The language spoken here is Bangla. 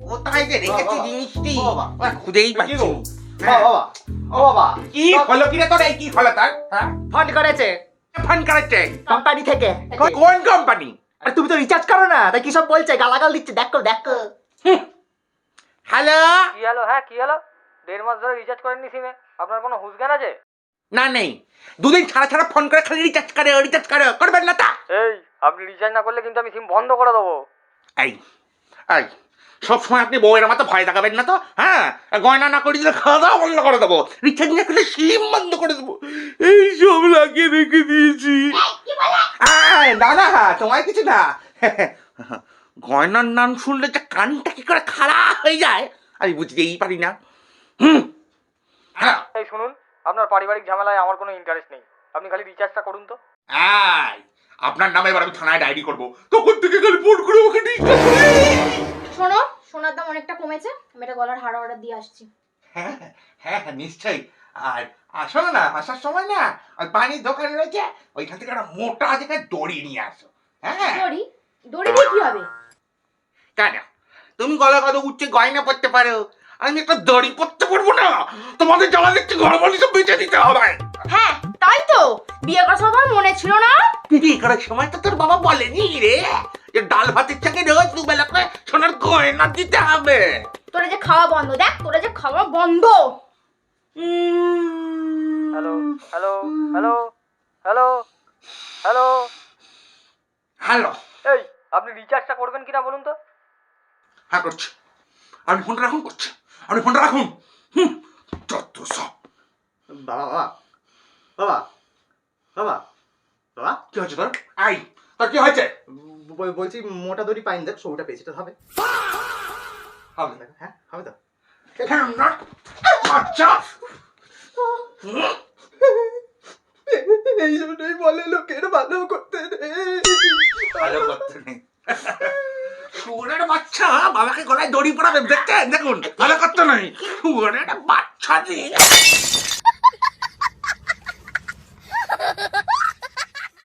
কোথায় যে রেখেছি জিনিসটি বাবা। খুঁজেই পাচ্ছি না। বাবা ও বাবা কি হলো কি রে তোর, এই কি হলো তার? হ্যাঁ? ফোন করেছে ফোন করেছে কোম্পানি থেকে। কোন কোম্পানি? আরে তুমি তো রিচার্জ করো না, তাই কি সব বলছে, গালাগাল দিচ্ছে, দেখো দেখো। হ্যালো। কি হলো? হ্যাঁ কি হলো? 1.5 মাস ধরে রিচার্জ করেননি সিমে, আপনার কোনো হুঁশ জ্ঞান আছে? না নেই, দুদিন ছাড়া ছাড়া ফোন করে খালি রিচার্জ করে করবেন না তা? এই আপনি রিচার্জ না করলে কিন্তু আমি সিম বন্ধ করে দেবো। এই এই সবসময় আপনি বউয়ের মতো ভয় দেখাবেন না তো। হ্যাঁ, গয়না না করে দিলে খাওয়া দাওয়া বন্ধ করে দেবো, রিচার্জ না করলে সিম বন্ধ করে দেবো, এই সব লাগিয়ে রেখে দিয়েছি। না না তোমায় কিছু না, গয়নার নাম শুনলে যে কানটা কি করে খারাপ হয়ে যায় আমি বুঝতেই পারি না। হ্যাঁ এই শুনুন, আপনার পারিবারিক ঝামেলায় আমার কোনো ইন্টারেস্ট নেই, আপনি খালি রিচার্জটা করুন তো। আপনার নামে এবার আমি থানায় ডায়েরি করবো, তখন থেকে খালি ফোন করে ওকে শোনো, সোনার দাম অনেকটা কমেছে, আমি এটা গলার হার অর্ডার দিয়ে আসছি। হ্যাঁ হ্যাঁ হ্যাঁ নিশ্চয়ই। আর আসো না, আসার সময় না ওই পানির দোকানে রয়েছে, ওইখান থেকে একটা মোটা থেকে দড়ি নিয়ে আসো। হ্যাঁ দড়ি? দড়ি দিয়ে কি হবে? কেন তুমি গলা কত উচ্চে গয়না পড়তে পারো, আমি একটা দড়ি পড়তে পারবো না? তোমাদের জ্বালা দেখছি ঘর বাড়ি সব বেঁচে দিতে হবে। হ্যাঁ তাই তো, বিয়ে করার সময় আমার মনে ছিল না। বিয়ে করার সময় তো তোর বাবা বলেনি রে যে ডাল ভাতের চাকে রোজ দুবেলা করে সোনার গয়না দিতে হবে। তোরা যে খাওয়া বন্ধ, দেখ তোরা যে খাওয়া বন্ধ। Hello hello hello hello hello hello. এই আপনি রিচার্জটা করবেন কিনা বলুন তো। হ্যাঁ করছি, আপনি ফোনটা রাখুন, করছি আপনি ফোনটা রাখুন। যত সব। বাবা বাবা বাবা বাবা বাবা কি হয়েছে তোর? আই তোর কি হয়েছে? বলছি মোটা দড়ি পাইনি, দেখ সবুটা পেয়েছি, তো হবে? হবে না। হ্যাঁ হবে তো। হ্যাঁ না আচ্ছা এই জন্যই বলে লোকের ভালো করতে নেই। ভালো করতে নেই। শুয়োরের বাচ্চা বাবাকে গলায় দড়ি পড়াবে, দেখতে দেখুন ভালো করতে নেই। শুয়োরের বাচ্চা দিয়ে